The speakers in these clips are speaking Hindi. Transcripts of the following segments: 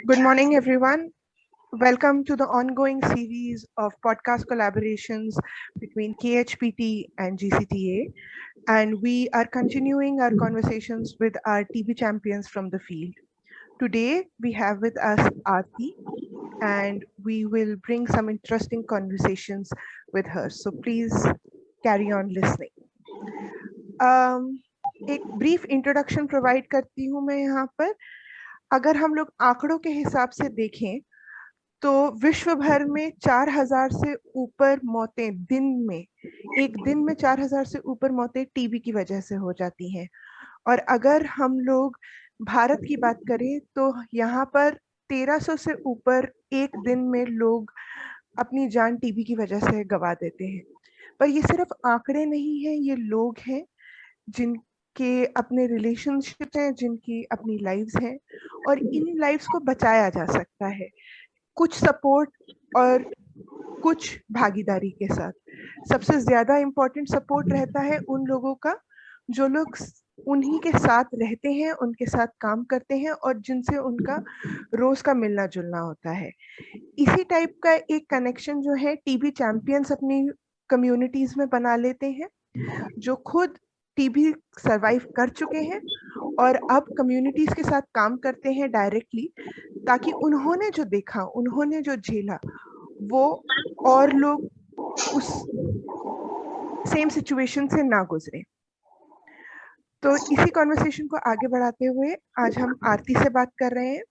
Good morning, everyone. Welcome to the ongoing series of podcast collaborations between KHPT and GCTA. And we are continuing our conversations with our TB champions from the field. Today, we have with us Aarti, and we will bring some interesting conversations with her. So please carry on listening. एक ब्रीफ इंट्रोडक्शन प्रोवाइड करती हूँ मैं यहाँ पर। अगर हम लोग आंकड़ों के हिसाब से देखें तो विश्व भर में 4000 से ऊपर मौतें एक दिन में 4000 से ऊपर मौतें टीबी की वजह से हो जाती हैं। और अगर हम लोग भारत की बात करें तो यहाँ पर 1300 से ऊपर एक दिन में लोग अपनी जान टीबी की वजह से गवा देते हैं। पर ये सिर्फ आंकड़े नहीं हैं, ये लोग हैं जिनके अपने रिलेशनशिप हैं, जिनकी अपनी लाइव्स हैं, और इन लाइव्स को बचाया जा सकता है कुछ सपोर्ट और कुछ भागीदारी के साथ। सबसे ज्यादा इम्पोर्टेंट सपोर्ट रहता है उन लोगों का जो लोग उन्हीं के साथ रहते हैं, उनके साथ काम करते हैं और जिनसे उनका रोज का मिलना जुलना होता है। इसी टाइप का एक कनेक्शन जो है टीबी चैंपियंस अपनी कम्युनिटीज में बना लेते हैं, जो खुद टीबी सरवाइव कर चुके हैं और अब कम्युनिटीज के साथ काम करते हैं डायरेक्टली, ताकि उन्होंने जो देखा, उन्होंने जो झेला, वो और लोग उस सेम सिचुएशन से ना गुजरे। तो इसी कॉन्वर्सेशन को आगे बढ़ाते हुए आज हम आरती से बात कर रहे हैं।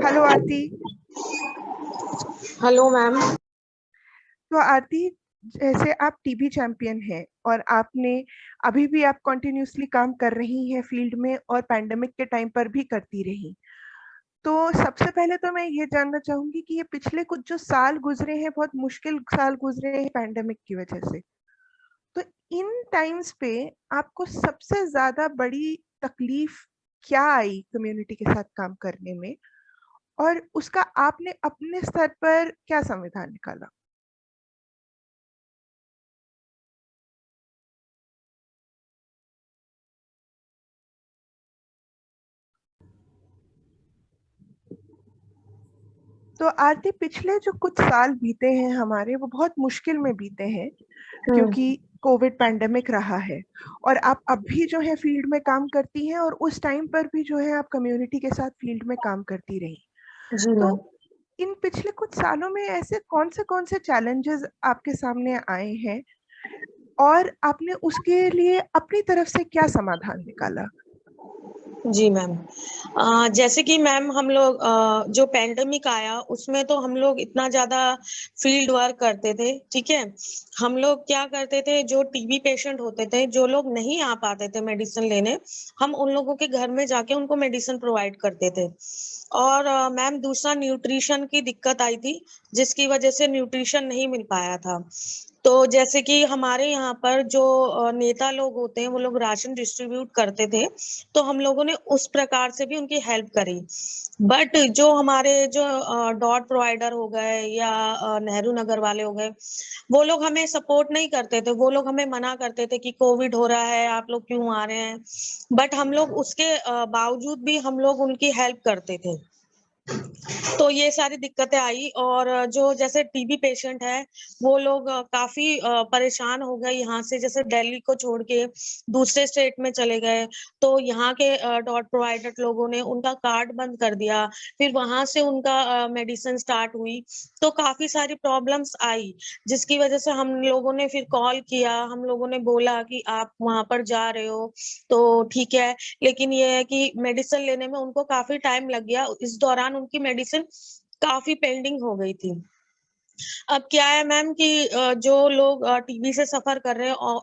हेलो आरती। Hello ma'am. तो आरती, जैसे आप टीबी चैंपियन हैं और आपने अभी भी आप कंटिन्यूसली काम कर रही हैं फील्ड में और पैंडेमिक के टाइम पर भी करती रही, तो सबसे पहले तो मैं ये जानना चाहूंगी कि ये पिछले कुछ जो साल गुजरे हैं, बहुत मुश्किल साल गुजरे हैं पैंडेमिक की वजह से, तो इन टाइम्स पे आपको सबसे ज्यादा बड़ी तकलीफ क्या आई कम्युनिटी के साथ काम करने में, और उसका आपने अपने स्तर पर क्या समाधान निकाला? तो आरती, पिछले जो कुछ साल बीते हैं हमारे, वो बहुत मुश्किल में बीते हैं क्योंकि कोविड पैंडेमिक रहा है, और आप अब भी जो है फील्ड में काम करती हैं और उस टाइम पर भी जो है आप कम्युनिटी के साथ फील्ड में काम करती रही। जी तो मैम। इन पिछले कुछ सालों में ऐसे कौन से चैलेंजेस आपके सामने आए हैं और आपने उसके लिए अपनी तरफ से क्या समाधान निकाला? जी मैम, जैसे कि मैम हम लोग जो पैंडेमिक आया उसमें तो हम लोग इतना ज्यादा फील्ड वर्क करते थे। ठीक है, हम लोग क्या करते थे, जो टीबी पेशेंट होते थे, जो लोग नहीं आ पाते थे मेडिसिन लेने, हम उन लोगों के घर में जाके उनको मेडिसिन प्रोवाइड करते थे। और मैम दूसरा न्यूट्रिशन की दिक्कत आई थी, जिसकी वजह से न्यूट्रिशन नहीं मिल पाया था। तो जैसे कि हमारे यहाँ पर जो नेता लोग होते हैं वो लोग राशन डिस्ट्रीब्यूट करते थे, तो हम लोगों ने उस प्रकार से भी उनकी हेल्प करी। बट जो हमारे जो डॉट प्रोवाइडर हो गए या नेहरू नगर वाले हो गए, वो लोग हमें सपोर्ट नहीं करते थे। वो लोग हमें मना करते थे कि कोविड हो रहा है, आप लोग क्यों आ रहे हैं। बट हम लोग उसके बावजूद भी हम लोग उनकी हेल्प करते थे। तो ये सारी दिक्कतें आई। और जो जैसे टीबी पेशेंट है वो लोग काफी परेशान हो गए, यहाँ से जैसे दिल्ली को छोड़ के दूसरे स्टेट में चले गए, तो यहाँ के डॉट प्रोवाइडर लोगों ने उनका कार्ड बंद कर दिया। फिर वहां से उनका मेडिसिन स्टार्ट हुई, तो काफी सारी प्रॉब्लम्स आई, जिसकी वजह से हम लोगों ने फिर कॉल किया। हम लोगों ने बोला कि आप वहां पर जा रहे हो तो ठीक है, लेकिन ये है कि मेडिसिन लेने में उनको काफी टाइम लग गया। इस दौरान उनकी मेडिसिन काफी पेंडिंग हो गई थी। अब क्या है मैम कि जो लोग टीबी से सफर कर रहे हैं,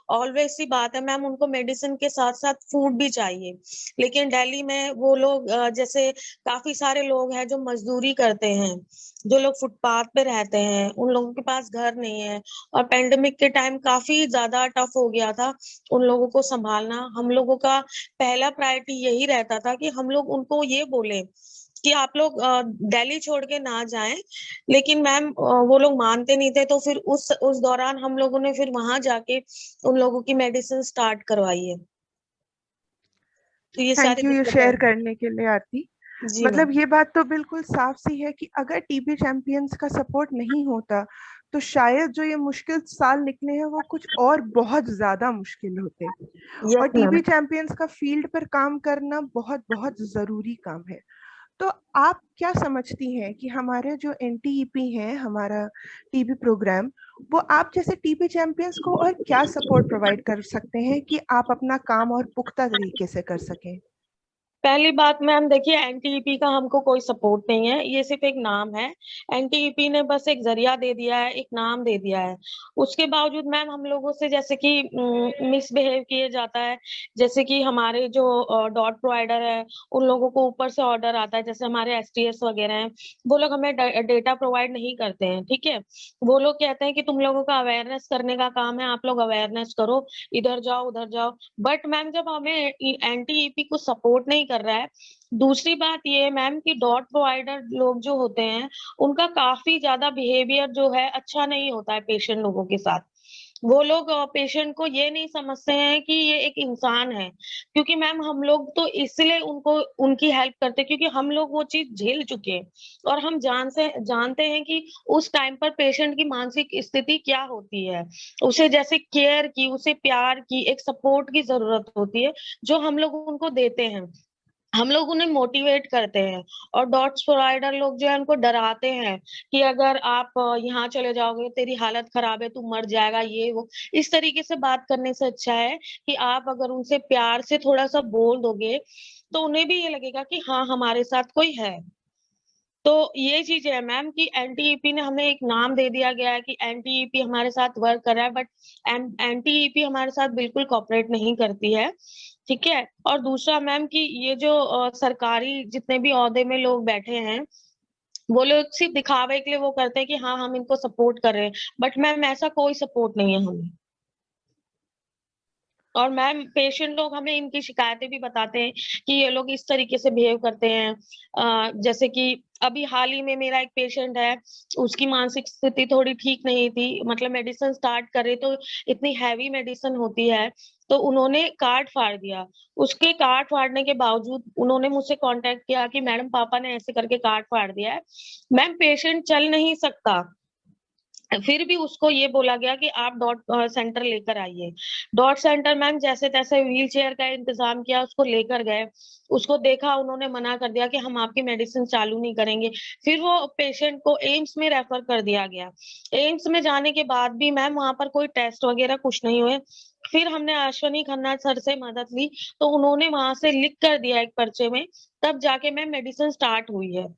ऑलवेज सी बात है मैम, उनको मेडिसिन के साथ साथ फूड भी चाहिए। लेकिन दिल्ली में वो लोग जैसे काफी सारे लोग हैं जो मजदूरी करते हैं, जो लोग फुटपाथ पे रहते हैं, उन लोगों के पास घर नहीं है। और पेंडेमिक के टाइम काफी ज्यादा टफ हो गया था उन लोगों को संभालना। हम लोगों का पहला प्रायोरिटी यही रहता था कि हम लोग उनको ये बोले कि आप लोग दिल्ली छोड़ के ना जाएं, लेकिन मैम वो लोग मानते नहीं थे। तो फिर उस दौरान हम लोगों ने फिर वहां जाके उन लोगों की मेडिसिन स्टार्ट करवाई है। तो ये थैंक सारी यू ये दिक्कतें शेयर हैं। करने के लिए आरती। जी मैम। मतलब ये बात तो बिल्कुल साफ सी है कि अगर टीबी चैंपियंस का सपोर्ट नहीं होता तो शायद जो ये मुश्किल साल निकले हैं वो कुछ और बहुत ज्यादा मुश्किल होते। और यस मैम। टीबी चैंपियंस का फील्ड पर काम करना बहुत बहुत जरूरी काम है। तो आप क्या समझती हैं कि हमारे जो एनटीईपी हैं, हमारा टीबी प्रोग्राम, वो आप जैसे टीबी चैंपियंस को और क्या सपोर्ट प्रोवाइड कर सकते हैं कि आप अपना काम और पुख्ता तरीके से कर सकें? पहली बात मैम देखिए, एनटीईपी का हमको कोई सपोर्ट नहीं है, ये सिर्फ एक नाम है। एनटीईपी ने बस एक जरिया दे दिया है, एक नाम दे दिया है। उसके बावजूद मैम हम लोगों से जैसे कि मिसबिहेव किया जाता है। जैसे कि हमारे जो डॉट प्रोवाइडर है, उन लोगों को ऊपर से ऑर्डर आता है, जैसे हमारे एसटीएस वगैरह हैं, वो लोग हमें डेटा प्रोवाइड नहीं करते हैं, ठीक है। वो लोग कहते हैं कि तुम लोगों का अवेयरनेस करने का काम है, आप लोग अवेयरनेस करो, इधर जाओ उधर जाओ। बट मैम जब हमें एनटीईपी को सपोर्ट नहीं कर रहा है। दूसरी बात ये है मैम कि डॉट प्रोवाइडर लोग जो होते हैं, उनका काफी ज्यादा बिहेवियर जो है अच्छा नहीं होता है पेशेंट लोगों के साथ। वो लोग पेशेंट को ये नहीं समझते हैं कि ये एक इंसान है। क्योंकि मैम हम लोग तो इसलिए उनको उनकी हेल्प करते हैं क्योंकि हम लोग वो चीज झेल चुके हैं। और हम जानते हैं कि उस टाइम पर पेशेंट की मानसिक स्थिति क्या होती है। उसे जैसे केयर की, उसे प्यार की, एक सपोर्ट की जरूरत होती है, जो हम लोग उनको देते हैं। हम लोग उन्हें मोटिवेट करते हैं। और डॉट्स प्रोवाइडर लोग जो है उनको डराते हैं कि अगर आप यहाँ चले जाओगे तेरी हालत खराब है, तू मर जाएगा, ये वो। इस तरीके से बात करने से अच्छा है कि आप अगर उनसे प्यार से थोड़ा सा बोल दोगे, तो उन्हें भी ये लगेगा कि हाँ हमारे साथ कोई है। तो ये चीज है मैम कि एनटीईपी ने हमें एक नाम दे दिया गया है कि एनटीईपी हमारे साथ वर्क कर रहा है, बट एनटीईपी हमारे साथ बिल्कुल कॉपरेट नहीं करती है, ठीक है। और दूसरा मैम कि ये जो सरकारी जितने भी ओहदे में लोग बैठे हैं, वो लोग सिर्फ दिखावे के लिए वो करते हैं कि हाँ हम इनको सपोर्ट कर रहे हैं, बट मैम ऐसा कोई सपोर्ट नहीं है हमें। और मैम पेशेंट लोग हमें इनकी शिकायतें भी बताते हैं कि ये लोग इस तरीके से बिहेव करते हैं। जैसे कि अभी हाल ही में मेरा एक पेशेंट है, उसकी मानसिक स्थिति थोड़ी ठीक नहीं थी, मतलब मेडिसिन स्टार्ट करे तो इतनी हैवी मेडिसिन होती है, तो उन्होंने कार्ड फाड़ दिया। उसके कार्ड फाड़ने के बावजूद उन्होंने मुझसे कांटेक्ट किया कि मैडम पापा ने ऐसे करके कार्ड फाड़ दिया है। मैम पेशेंट चल नहीं सकता, फिर भी उसको ये बोला गया कि आप डॉट सेंटर लेकर आइए। डॉट सेंटर मैम जैसे तैसे व्हील चेयर का इंतजाम किया, उसको लेकर गए। उसको देखा, उन्होंने मना कर दिया कि हम आपकी मेडिसिन चालू नहीं करेंगे। फिर वो पेशेंट को एम्स में रेफर कर दिया गया। एम्स में जाने के बाद भी मैम वहां पर कोई टेस्ट वगैरह कुछ नहीं हुए। फिर हमने अश्वनी खन्ना सर से मदद ली, तो उन्होंने वहां से लिख कर दिया एक पर्चे में, तब जाके मैम मेडिसिन स्टार्ट हुई है।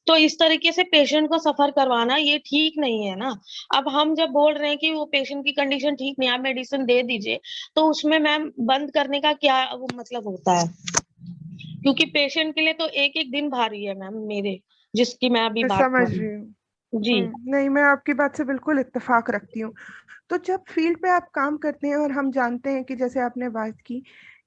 तो इस तरीके से पेशेंट को सफर करवाना ये ठीक नहीं है ना। अब हम जब बोल रहे हैं कि वो पेशेंट की कंडीशन ठीक नहीं है, आप मेडिसिन दे दीजिए, तो उसमें मैम बंद करने का क्या वो मतलब होता है? क्योंकि पेशेंट के लिए तो एक एक दिन भारी है मैम मेरे, जिसकी मैं अभी मैं बात समझ कर रही रही हूँ। हूँ। जी। नहीं, मैं आपकी बात से बिल्कुल इत्तेफाक रखती हूँ। तो जब फील्ड पे आप काम करते हैं और हम जानते हैं कि जैसे आपने बात की,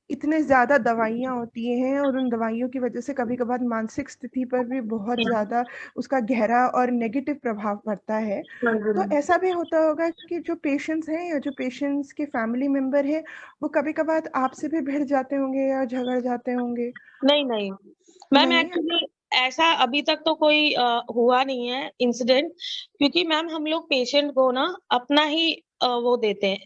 इतने ज्यादा दवाइयाँ होती हैं और उन दवाइयों की वजह से कभी कभार मानसिक स्थिति पर भी बहुत ज्यादा उसका गहरा और नेगेटिव प्रभाव पड़ता है। हाँ जी तो मैम। ऐसा भी होता होगा कि जो पेशेंट्स हैं या जो पेशेंट्स के फैमिली मेंबर हैं, वो कभी कभार आपसे भी भिड़ जाते होंगे या झगड़ जाते होंगे? नहीं नहीं मैम, नहीं। एक्चुअली ऐसा अभी तक तो कोई हुआ नहीं है इंसिडेंट। क्योंकि मैम हम लोग पेशेंट को ना अपना ही वो देते हैं।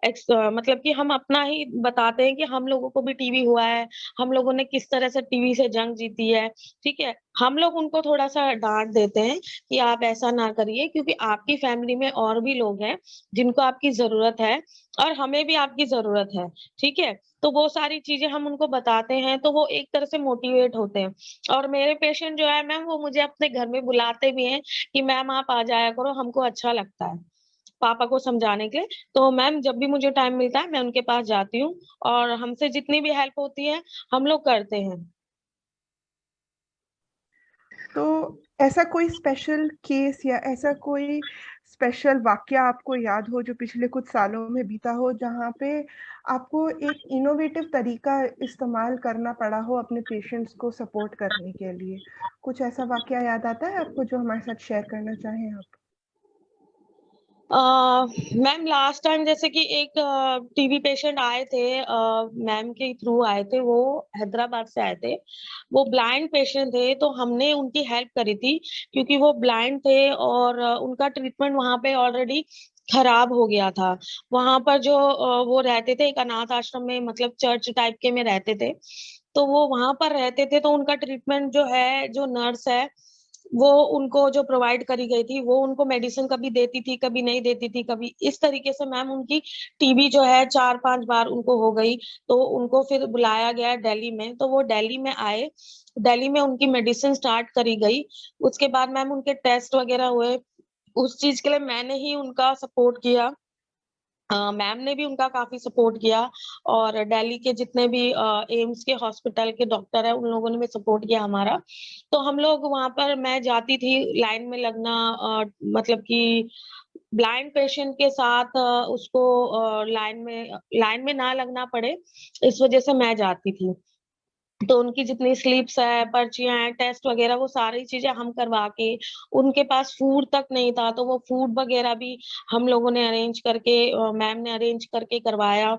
मतलब कि हम अपना ही बताते हैं कि हम लोगों को भी टीबी हुआ है, हम लोगों ने किस तरह से टीबी से जंग जीती है, ठीक है। हम लोग उनको थोड़ा सा डांट देते हैं कि आप ऐसा ना करिए, क्योंकि आपकी फैमिली में और भी लोग हैं जिनको आपकी जरूरत है, और हमें भी आपकी जरूरत है, ठीक है। तो वो सारी चीजें हम उनको बताते हैं, तो वो एक तरह से मोटिवेट होते हैं। और मेरे पेशेंट जो है मैम, वो मुझे अपने घर में बुलाते भी हैं कि मैम आप आ जाया करो, हमको अच्छा लगता है पापा को समझाने के लिए। तो मैम जब भी मुझे टाइम मिलता है मैं उनके पास जाती हूँ, और हमसे जितनी भी हेल्प होती है हम लोग करते हैं। तो ऐसा कोई स्पेशल केस या ऐसा कोई स्पेशल वाकया आपको याद हो जो पिछले कुछ सालों में बीता हो, जहाँ पे आपको एक इनोवेटिव तरीका इस्तेमाल करना पड़ा हो अपने पेशेंट्स को सपोर्ट करने के लिए? कुछ ऐसा वाकया याद आता है आपको जो हमारे साथ शेयर करना चाहें आप? मैम लास्ट टाइम जैसे कि एक टीबी पेशेंट आए थे, मैम के थ्रू आए थे, वो हैदराबाद से आए थे। वो ब्लाइंड पेशेंट थे, तो हमने उनकी हेल्प करी थी क्योंकि वो ब्लाइंड थे और उनका ट्रीटमेंट वहां पे ऑलरेडी खराब हो गया था। वहां पर जो वो रहते थे एक अनाथ आश्रम में, मतलब चर्च टाइप के में रहते थे, तो वो वहां पर रहते थे। तो उनका ट्रीटमेंट जो है, जो नर्स है वो उनको जो प्रोवाइड करी गई थी, वो उनको मेडिसिन कभी देती थी, कभी नहीं देती थी, कभी इस तरीके से मैम उनकी टीबी जो है 4-5 बार उनको हो गई। तो उनको फिर बुलाया गया दिल्ली में, तो वो दिल्ली में आए। दिल्ली में उनकी मेडिसिन स्टार्ट करी गई। उसके बाद मैम उनके टेस्ट वगैरह हुए। उस चीज के लिए मैंने ही उनका सपोर्ट किया। मैम ने भी उनका काफी सपोर्ट किया, और दिल्ली के जितने भी एम्स के हॉस्पिटल के डॉक्टर है उन लोगों ने भी सपोर्ट किया हमारा। तो हम लोग वहां पर, मैं जाती थी लाइन में लगना, मतलब कि ब्लाइंड पेशेंट के साथ उसको लाइन में ना लगना पड़े, इस वजह से मैं जाती थी। तो उनकी जितनी स्लिप्स है, पर्चियां हैं, टेस्ट वगैरह, वो सारी चीजें हम करवा के, उनके पास फूड तक नहीं था तो वो फूड वगैरह भी हम लोगों ने अरेंज करके, मैम ने अरेंज करके करवाया।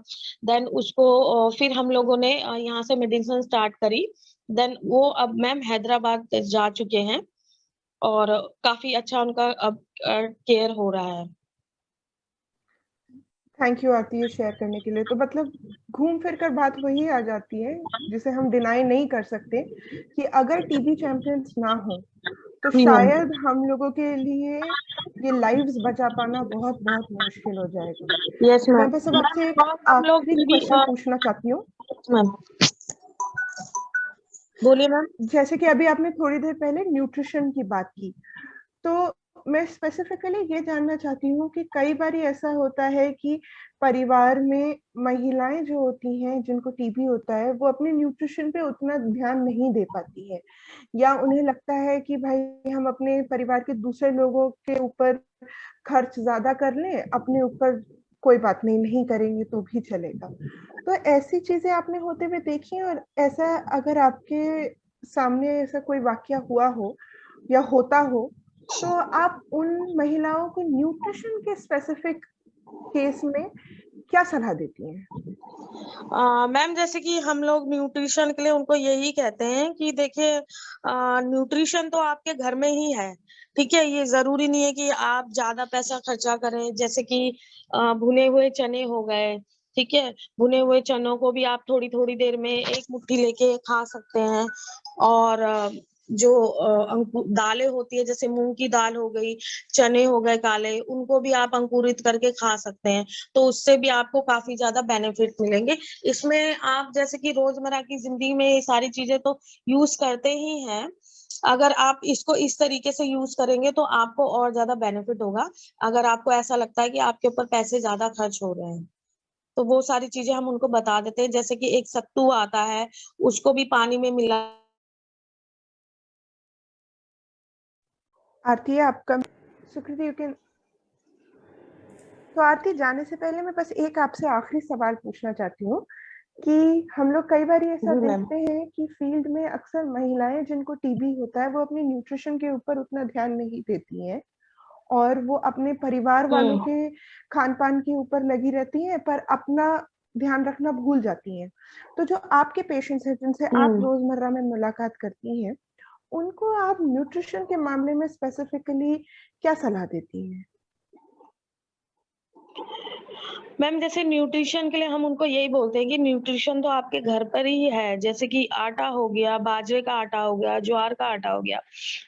देन उसको फिर हम लोगों ने यहाँ से मेडिसिन स्टार्ट करी। देन वो अब मैम हैदराबाद जा चुके हैं, और काफी अच्छा उनका अब केयर हो रहा है। थैंक यू आरती ये शेयर करने के लिए। तो मतलब घूम फिर कर बात वही आ जाती है जिसे हम डिनाई नहीं कर सकते कि अगर टीबी चैंपियंस ना हो तो जी मैम। शायद हम लोगों के लिए ये लाइव्स बचा पाना बहुत बहुत मुश्किल हो जाएगा। यस तो मैम। मैं बस अब आपसे एक और हम लोग आखिरी टीवी, क्वेश्चन पूछना चाहती हूँ। मैम बोलिए मैम। जैसे कि अभी आपने थोड़ी देर पहले न्यूट्रिशन की बात की, तो मैं स्पेसिफिकली ये जानना चाहती हूँ कि कई बार ऐसा होता है कि परिवार में महिलाएं जो होती हैं जिनको टीबी होता है वो अपने न्यूट्रिशन पे उतना ध्यान नहीं दे पाती है, या उन्हें लगता है कि भाई हम अपने परिवार के दूसरे लोगों के ऊपर खर्च ज्यादा कर लें, अपने ऊपर कोई बात नहीं, नहीं करेंगे तो भी चलेगा। तो ऐसी चीजें आपने होते हुए देखी हैं? और ऐसा अगर आपके सामने ऐसा कोई वाकया हुआ हो या होता हो तो आप उन महिलाओं को न्यूट्रिशन के स्पेसिफिक केस में क्या सलाह देती हैं? मैम जैसे कि हम लोग न्यूट्रिशन के लिए उनको यही कहते हैं कि देखिए, न्यूट्रिशन तो आपके घर में ही है। ठीक है, ये जरूरी नहीं है कि आप ज्यादा पैसा खर्चा करें। जैसे कि भुने हुए चने हो गए, ठीक है, भुने हुए चनों को भी आप थोड़ी थोड़ी देर में एक मुट्ठी लेके खा सकते हैं। और जो दालें होती है, जैसे मूंग की दाल हो गई, चने हो गए काले, उनको भी आप अंकुरित करके खा सकते हैं। तो उससे भी आपको काफी ज्यादा बेनिफिट मिलेंगे। इसमें आप जैसे कि रोजमर्रा की जिंदगी में ये सारी चीजें तो यूज करते ही हैं। अगर आप इसको इस तरीके से यूज करेंगे तो आपको और ज्यादा बेनिफिट होगा। अगर आपको ऐसा लगता है कि आपके ऊपर पैसे ज्यादा खर्च हो रहे हैं, तो वो सारी चीजें हम उनको बता देते हैं। जैसे कि एक सत्तू आता है, उसको भी पानी में मिला। आरती आपका सुकृति यू कैन। तो आरती जाने से पहले मैं बस एक आपसे आखिरी सवाल पूछना चाहती हूँ कि हम लोग कई बार ऐसा जी मैम। देखते हैं कि फील्ड में अक्सर महिलाएं जिनको टीबी होता है वो अपने न्यूट्रिशन के ऊपर उतना ध्यान नहीं देती हैं और वो अपने परिवार वालों हम्म। के खान पान के ऊपर लगी रहती हैं पर अपना ध्यान रखना भूल जाती हैं। तो जो आपके पेशेंट्स हैं जिनसे आप हम्म। रोजमर्रा में मुलाकात करती हैं उनको आप न्यूट्रिशन के मामले में स्पेसिफिकली क्या सलाह देती हैं? मैम जैसे न्यूट्रिशन के लिए हम उनको यही बोलते हैं कि न्यूट्रिशन तो आपके घर पर ही है। जैसे कि आटा हो गया, बाजरे का आटा हो गया, ज्वार का आटा हो गया,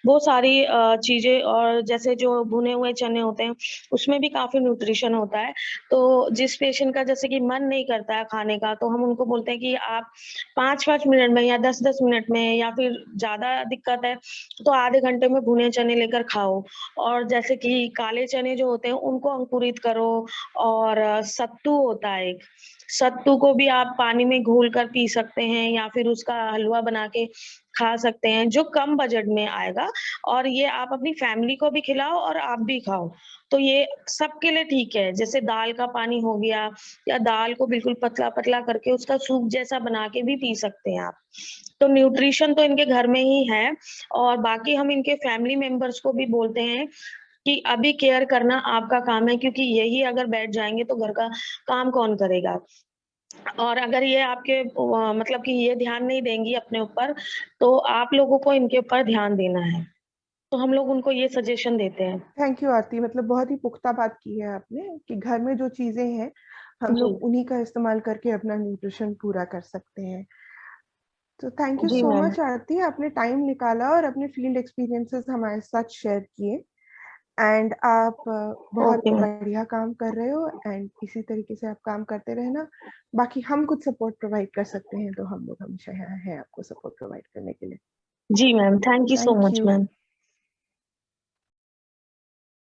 वो सारी चीजें। और जैसे जो भुने हुए चने होते हैं, उसमें भी काफी न्यूट्रिशन होता है। तो जिस पेशेंट का जैसे कि मन नहीं करता है खाने का, तो हम उनको बोलते हैं कि आप 5-5 मिनट में या 10-10 मिनट में, या फिर ज्यादा दिक्कत है तो आधे घंटे में भुने चने लेकर खाओ। और जैसे कि काले चने जो होते हैं उनको अंकुरित करो। और सत्तू होता है एक, सत्तू को भी आप पानी में घोल कर पी सकते हैं, या फिर उसका हलवा बना के खा सकते हैं, जो कम बजट में आएगा। और ये आप अपनी फैमिली को भी खिलाओ और आप भी खाओ, तो ये सबके लिए ठीक है। जैसे दाल का पानी हो गया, या दाल को बिल्कुल पतला पतला करके उसका सूप जैसा बना के भी पी सकते हैं आप। तो न्यूट्रिशन तो इनके घर में ही है। और बाकी हम इनके फैमिली मेंबर्स को भी बोलते हैं कि अभी केयर करना आपका काम है, क्योंकि यही अगर बैठ जाएंगे तो घर का काम कौन करेगा। और अगर ये आपके मतलब कि ये ध्यान नहीं देंगी अपने ऊपर, तो आप लोगों को इनके ऊपर ध्यान देना है। तो हम लोग उनको ये सजेशन देते हैं। थैंक यू आरती, मतलब बहुत ही पुख्ता बात की है आपने कि घर में जो चीजें हैं हम जी। लोग उन्हीं का इस्तेमाल करके अपना न्यूट्रिशन पूरा कर सकते हैं। तो थैंक यू जी सो मैम। मच आरती, आपने टाइम निकाला और अपने फील्ड एक्सपीरियंसेस हमारे साथ शेयर किए। एंड आप बहुत ओके मैम। बढ़िया काम कर रहे हो, एंड इसी तरीके से आप काम करते रहना। बाकी हम कुछ सपोर्ट प्रोवाइड कर सकते हैं तो हम लोग हमेशा यहाँ हैं आपको सपोर्ट प्रोवाइड करने के लिए। जी ma'am, thank you so thank much you. Ma'am.